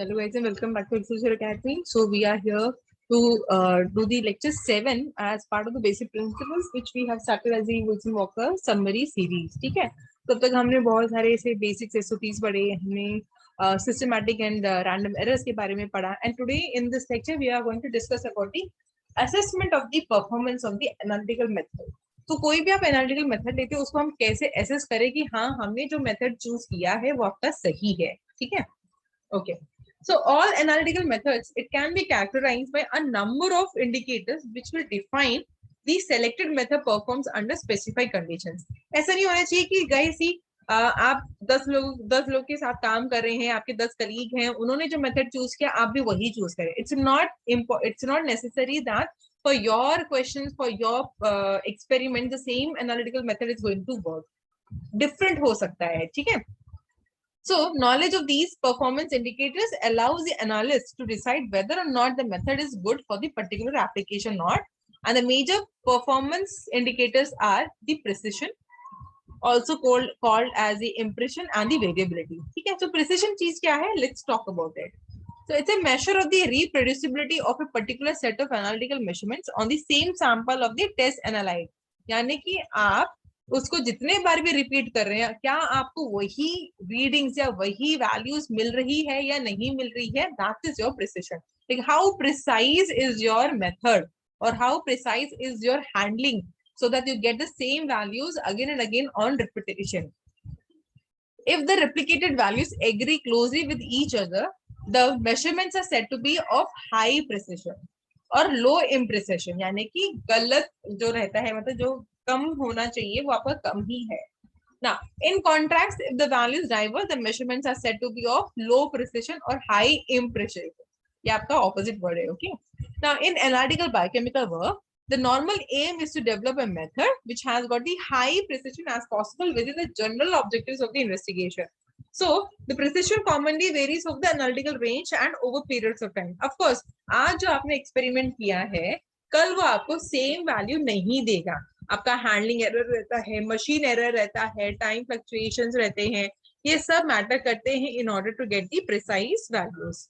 Hello guys and welcome back to Exposure Academy. So we are here to do the lecture 7 as part of the basic principles which we have started as the Wilson Walker summary series. ठीक है, तब तक हमने बहुत सारे ऐसे basics SOPs पढ़े, हमने systematic and random errors के बारे में पढ़ा. And today in this lecture we are going to discuss about the assessment of the performance of the analytical method. तो कोई भी आप एनालिटिकल मेथड लेते हो उसको हम कैसे एसेस करें कि हाँ हमने जो मेथड चूज किया है वो आपका सही है. ठीक है, okay. So all analytical methods, it can be characterized by a number of indicators which will define the selected method performs under specified conditions. ऐसा नहीं होना चाहिए कि guys ही आप 10 लोग के साथ काम कर रहे हैं, आपके 10 कलीग हैं, उन्होंने जो मेथड चूज किया आप भी वही चूज करें. It's not necessary that for your questions, for your experiment, the same analytical method is going to work. Different हो सकता है. ठीक है. So, knowledge of these performance indicators allows the analyst to decide whether or not the method is good for the particular application or not. And the major performance indicators are the precision, also called as the impression and the variability. Okay, so precision cheez kya hai? Let's talk about it. So it's a measure of the reproducibility of a particular set of analytical measurements on the same sample of the test analyte. यानी कि आप उसको जितने बार भी repeat कर रहे हैं, क्या आपको वही रीडिंग्स या वही वैल्यूज मिल रही है या नहीं मिल रही है, that is your precision. Like how precise is your method और how precise is your handling so that you get the same values again and again on repetition. If the replicated values agree closely with each other, the measurements are said to be of high precision or low imprecision. यानी कि गलत जो रहता है, मतलब जो कम होना चाहिए वो आपका कम ही है. Now, in contrast, if the values diverge, the measurements are said to be of low precision or high imprecision. ये आपका opposite word है. Okay. Now, in analytical biochemical work, the normal aim is to develop a method which has got the high precision as possible within the general objectives of the investigation. So the precision commonly varies of the analytical range and over periods of time. Of course, आज जो आपने experiment किया है, कल वो आपको same value नहीं देगा. आपका handling error रहता है, machine error रहता है, time fluctuations रहते हैं, ये सब matter करते हैं in order to get the precise values.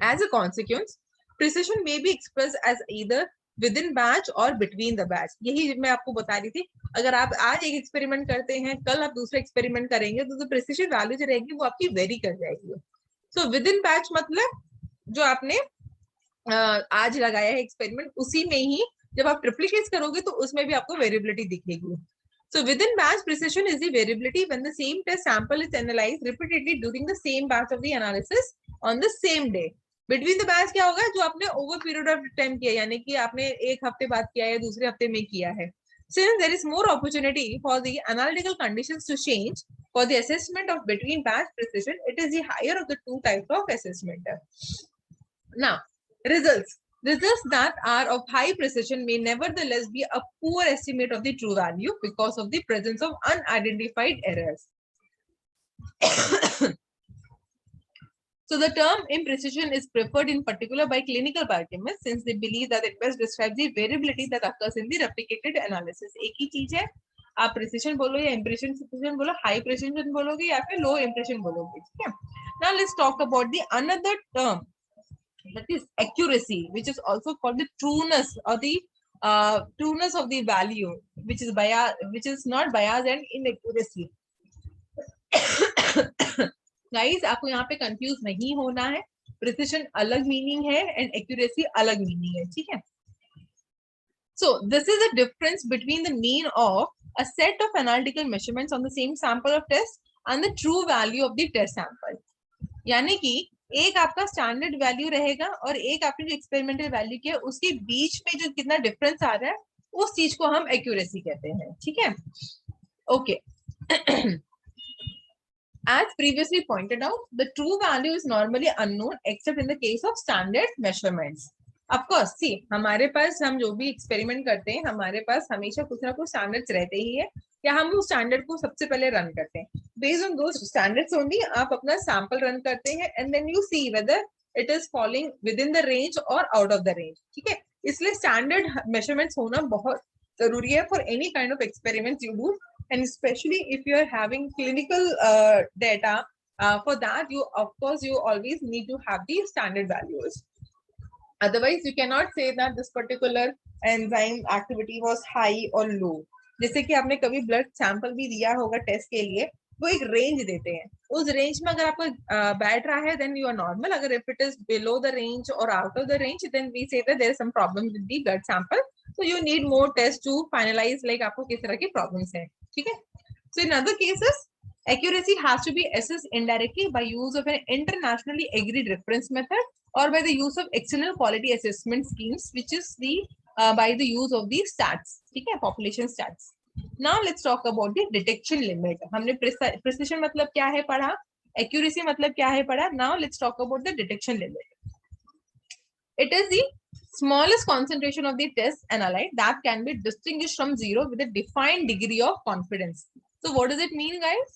As a consequence, precision may be expressed as either within batch और between the batch. यही मैं आपको बता रही थी. अगर आप आज एक एक्सपेरिमेंट करते हैं, कल आप दूसरा एक्सपेरिमेंट करेंगे तो प्रिसिशन वैल्यू जो रहेगी वो आपकी वेरी कर जाएगी. सो विद इन बैच मतलब जो आपने आज लगाया है एक्सपेरिमेंट, उसी में ही जब आप ट्रिप्लिकेट करोगे तो उसमें भी आपको वेरिएबिलिटी दिखेगी. So within batch precision is the variability when the same test sample is analyzed repeatedly during the same batch of the analysis on the same day. Between the batch क्या होगा, जो आपने over period of time किया, यानी कि आपने एक हफ्ते बाद किया है, दूसरे हफ्ते में किया है. Since there is more opportunity for the analytical conditions to change for the assessment of between batch precision, it is the higher of the two types of assessment. Now, results. Results that are of high precision may nevertheless be a poor estimate of the true value because of the presence of unidentified errors. So the term imprecision is preferred in particular by clinical biochemists since they believe that it best describes the variability that occurs in the replicated analysis. एक ही चीज है, आप precision बोलो या impression बोलो, high precision बोलोगे या फिर low impression बोलोगे. ठीक है. Now let's talk about the another term, that is accuracy, which is also called the trueness or the trueness of the value, which is not bias and inaccuracy. Guys, आपको यहाँ पे confuse नहीं होना है. Precision अलग meaning है and accuracy अलग meaning है. ठीक है. So this is the difference between the mean of a set of analytical measurements on the same sample of test and the true value of the test sample. यानी कि एक आपका standard value रहेगा और एक आपने जो एक्सपेरिमेंटल वैल्यू किया उसके बीच में जो कितना डिफरेंस आ रहा है उस चीज को हम एक्यूरेसी कहते हैं. ठीक है. Okay. As previously pointed out, the true value is normally unknown except in the case of standard measurements. Of course, see, हमारे पास हम जो भी एक्सपेरिमेंट करते हैं हमारे पास हमेशा कुछ ना कुछ स्टैंडर्ड्स रहते ही है, या हम उस स्टैंडर्ड को सबसे पहले रन करते हैं. Based on those standards only आप अपना सैंपल रन करते हैं and then you see whether it is falling within the range और आउट ऑफ द रेंज. ठीक है. इसलिए स्टैंडर्ड मेजरमेंट्स होना बहुत जरूरी है for any kind of experiments you do, and especially if you are having clinical data For that, you of course you always need to have the standard values. Otherwise, you cannot say that this particular enzyme activity was high or low. जैसे कि आपने कभी blood sample भी दिया होगा test के लिए, वो एक रेंज देते हैं, उस रेंज में अगर आपका बैठ रहा है देन यू आर नॉर्मल, अगर if it is below the range और out of the range then we say that there is some problem with the blood sample, so you need more test to finalise like आपको किस तरह की problems है. ठीक है. So in other cases accuracy has to be assessed indirectly by use of an internationally agreed reference method or by the use of external quality assessment schemes, which is the by the use of the stats. ठीक है, population stats. Now let's talk about the detection limit. हमने precision मतलब क्या है पढ़ा, accuracy मतलब क्या है पढ़ा. Now let's talk about the detection limit. It is the smallest concentration of the test analyte that can be distinguished from zero with a defined degree of confidence. So what does it mean, guys?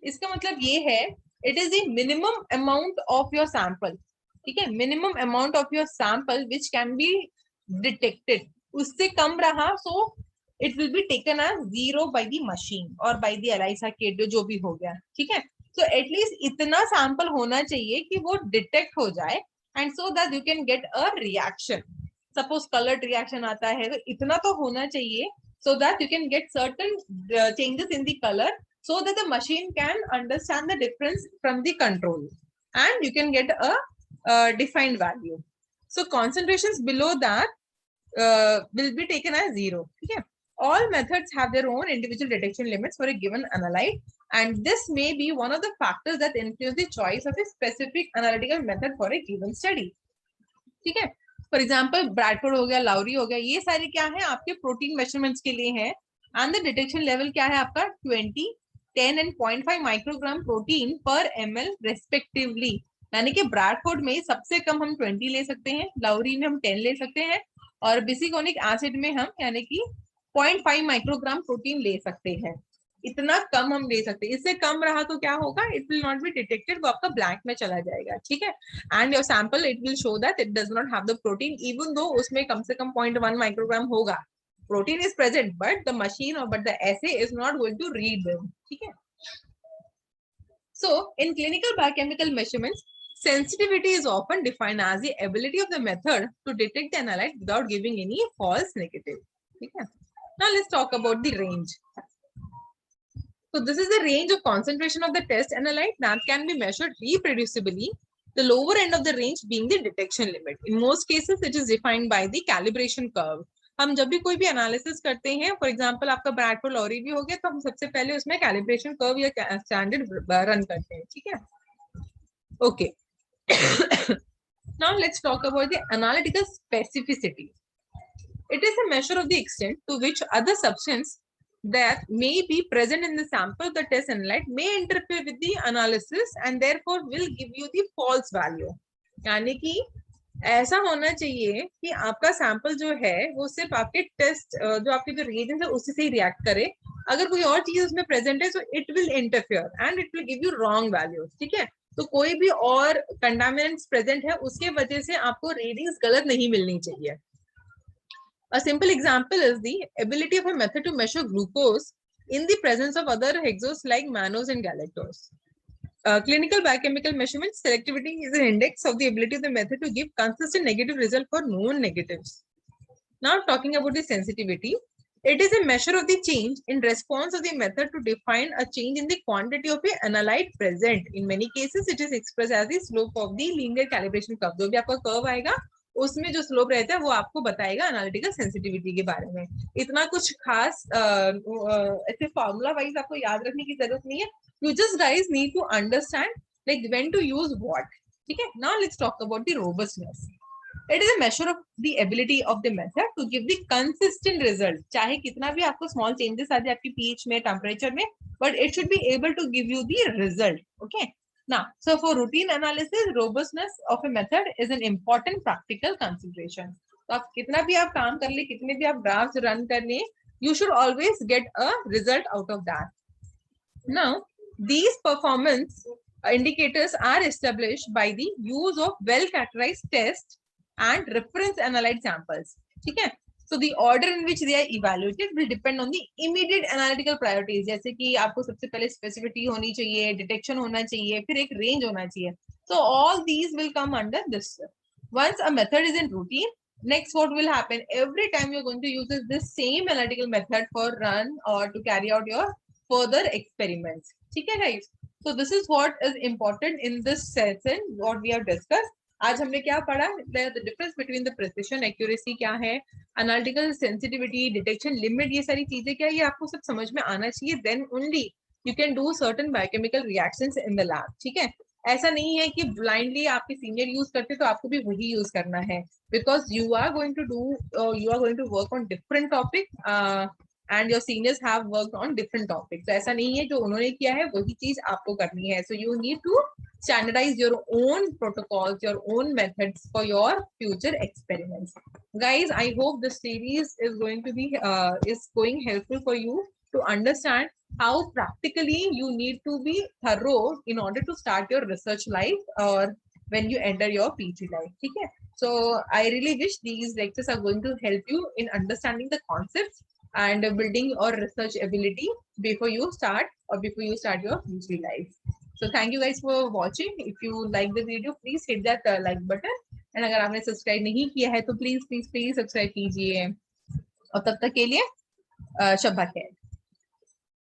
इसका मतलब ये है, it is the minimum amount of your sample. ठीक है, minimum amount of your sample which can be detected. उससे कम रहा so it will be taken as zero by the machine और बाय द एलाइसा किट जो भी हो गया. ठीक है, सो एटलीस्ट इतना सैंपल होना चाहिए कि वो डिटेक्ट हो जाए and so that you can get a reaction. Suppose coloured reaction आता है तो इतना तो होना चाहिए so that you can get certain changes in the color so that the machine can understand the difference from the control and you can get a defined value. So concentrations below that will be taken as zero. Okay. All methods have their own individual detection limits for a given analyte, and this may be one of the factors that influence the choice of a specific analytical method for a given study. ठीक है, for example Bradford हो गया, Lowry हो गया, ये सारे क्या है आपके प्रोटीन मेजरमेंट्स के लिए है. एंड द डिटेक्शन लेवल क्या है आपका 20, 10 एंड 0.5 माइक्रोग्राम प्रोटीन पर ml रेस्पेक्टिवली. यानी कि ब्रैडफोर्ड में सबसे कम हम 20 ले सकते हैं, लाउरी में हम 10 ले सकते हैं और बेसिकोनिक एसिड में हम यानी कि 0.5 माइक्रोग्राम प्रोटीन ले सकते हैं. इतना कम हम ले सकते हैं, इससे कम रहा तो क्या होगा, it will not be detected, वो आपका ब्लैंक में चला जाएगा. ठीक है, and your sample it will show that it does not have the protein even though उसमें कम से कम 0.1 माइक्रोग्राम होगा. Protein is present but the machine और but the assay is not going to read them. ठीक है. So in clinical biochemical measurements sensitivity is often defined as the ability of the method to detect the analyte without giving any false negative. Okay. Now let's talk about the range. So this is the range of concentration of the test analyte that can be measured reproducibly, the lower end of the range being the detection limit. In most cases, it is defined by the calibration curve. हम जब भी कोई भी analysis करते हैं, for example आपका Bradford lorry भी हो गया, तो हम सबसे पहले उसमें कैलिब्रेशन कर्व या स्टैंडर्ड रन करते हैं. ठीक है, okay. Now let's talk about the analytical specificity. It is a measure of the extent to which other substance that may be present in the sample of the test analyte may interfere with the analysis and therefore will give you the false value. यानी कि ऐसा होना चाहिए कि आपका sample जो है वो सिर्फ आपके टेस्ट जो आपके जो रिएजेंट है उसी से ही रिएक्ट करे. अगर कोई और चीज उसमें प्रेजेंट है तो it will interfere and it will give you wrong values. ठीक है, तो कोई भी और कंटामिनेंट्स प्रेजेंट है उसके वजह से आपको रीडिंग्स गलत नहीं मिलनी चाहिए. A simple example is the ability of a method to measure glucose in the presence of other hexose like mannose and galactose. Clinical biochemical measurements selectivity is an index of the ability of the method to give consistent negative result for known negatives. Now talking about the sensitivity, it is a measure of the change in response of the method to define a change in the quantity of the analyte present. In many cases, it is expressed as the slope of the linear calibration curve. जो भी आपका curve आएगा, उसमें जो slope रहता है वो आपको बताएगा एनालिटिकल सेंसिटिविटी के बारे में. इतना कुछ खास ऐसे फॉर्मूला वाइज आपको याद रखने की जरूरत नहीं है. You just guys need to understand like when to use what. ठीक है, now let's talk about the robustness. It is a measure of the ability of the method to give the consistent result. चाहे कितना भी आपको small changes आ जाए आपकी pH में, temperature में, but it should be able to give you the result. Okay. Now, so for routine analysis, robustness of a method is an important practical consideration. तो आप कितना भी आप काम कर ले, कितने भी आप graphs run कर ले, you should always get a result out of that. Now, these performance indicators are established by the use of well-characterized tests and reference analyte samples. ठीक है, So the order in which they are evaluated will depend on the immediate analytical priorities. जैसे कि आपको सबसे पहले specificity होनी चाहिए, detection होना चाहिए, फिर एक range होना चाहिए. So all these will come under this. Once a method is in routine, next what will happen? Every time you're going to use this same analytical method for run or to carry out your further experiments. ठीक है guys? So this is what is important in this session, what we have discussed. आज हमने क्या पढ़ा? The difference between the precision, accuracy क्या है, analytical sensitivity, detection limit, ये सारी चीजें क्या है, ये आपको सब समझ में आना चाहिए. Then only you can do certain biochemical reactions in the lab. ठीक है? ऐसा नहीं है कि blindly आपके senior use करते तो आपको भी वही use करना है. Because you are going to work on different topic. And your seniors have worked on different topics. तो ऐसा नहीं है जो उन्होंने किया है वही चीज आपको करनी है. So you need to standardize your own protocols, your own methods for your future experiments. Guys, I hope this series is going to be helpful for you to understand how practically you need to be thorough in order to start your research life or when you enter your PG life. Okay? So I really wish these lectures are going to help you in understanding the concepts and building your research ability before you start your PG life. So thank you guys for watching. If you like the video, please hit that like button. And अगर आपने subscribe नहीं किया है तो please subscribe कीजिए. और तब तक के लिए शब्बा खैर.